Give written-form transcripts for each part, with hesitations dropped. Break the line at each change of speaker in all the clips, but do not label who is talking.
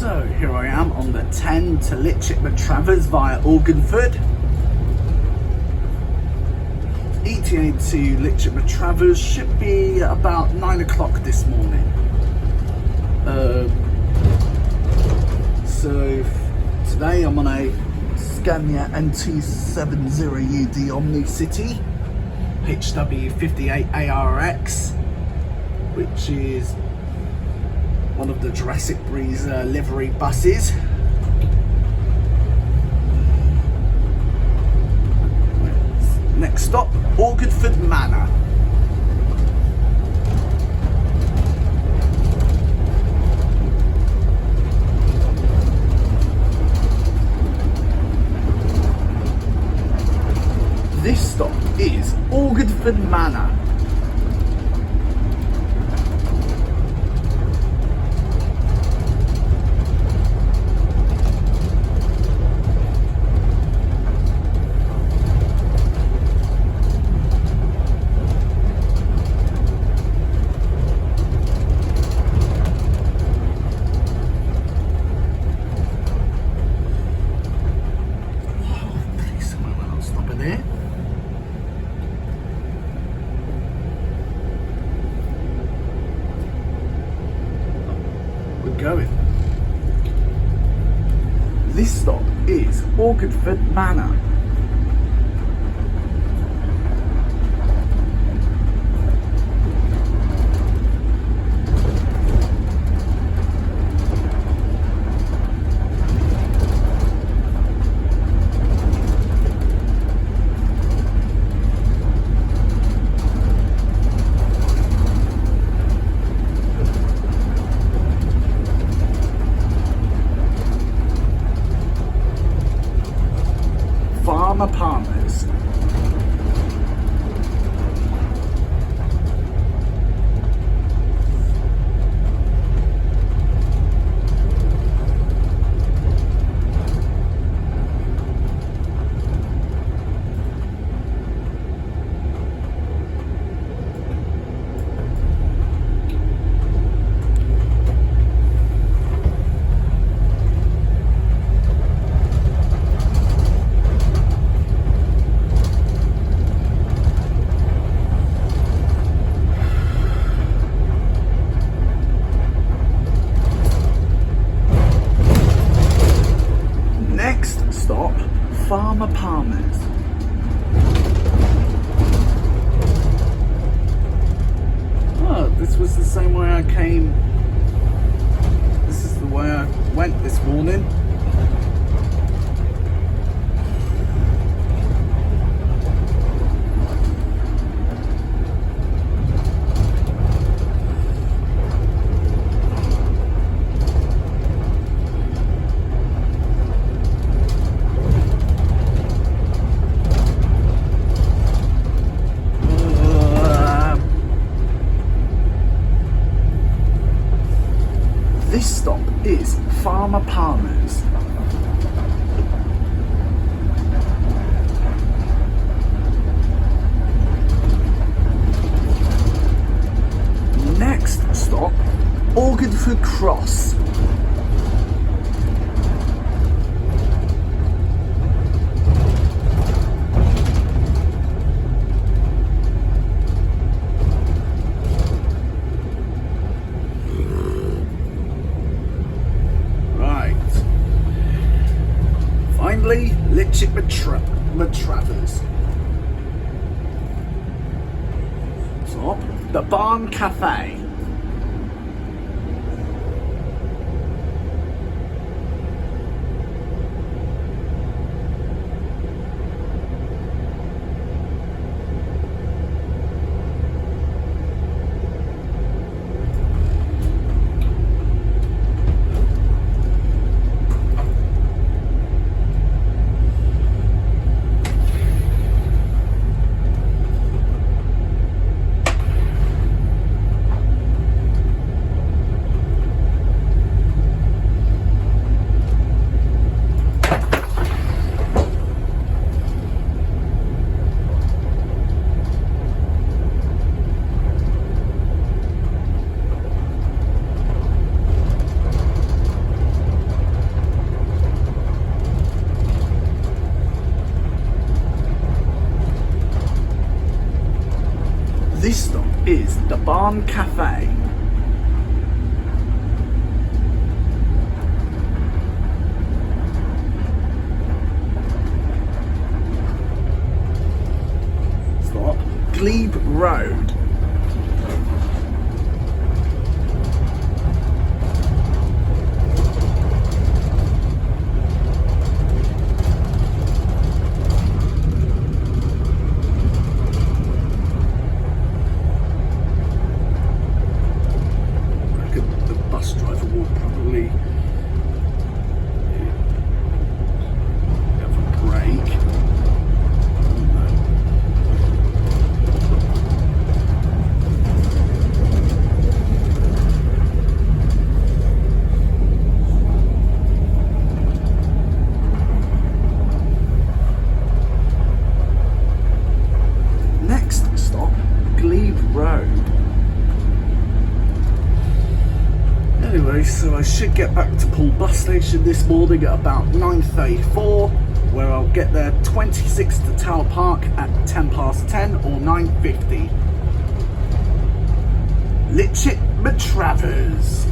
So here I am on the 10 to Litchfield Travers via Organford. ETA to Litchfield Travers should be about 9 o'clock this morning. So today I'm on a Scania NT70UD Omni City HW58 ARX, which is one of the Jurassic Breeze livery buses. Next stop, Organford Manor. This stop is Organford Manor. Going. This stop is Organford Manor. Farmer Palmer's. Stop, Farmer Palmer's. Oh, this was the same way I came. This is the way I went this morning. This stop is Farmer Palmer's. Next stop, Organford Cross. Finally, Litchfield Travers. Stop, the Barn Cafe. Barn Cafe. Stop. Glebe Road. Bus driver will probably have a break. Next stop, Glebe Road. Anyway, so I should get back to Poole bus station this morning at about 9:34, where I'll get there 26 to Tower Park at 10:10 or 9:50. Litchit Matravers.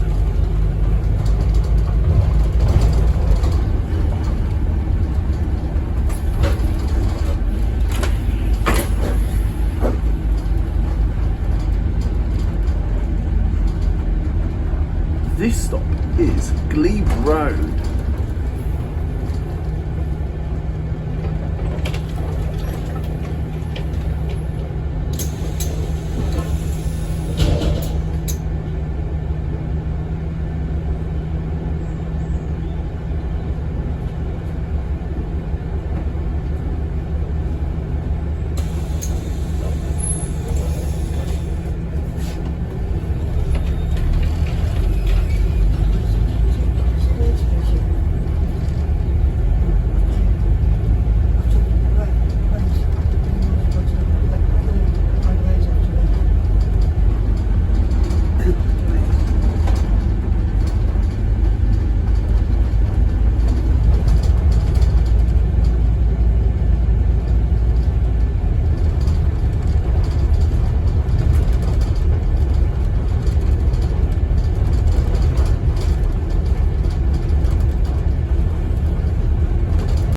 This stop is Glebe Road.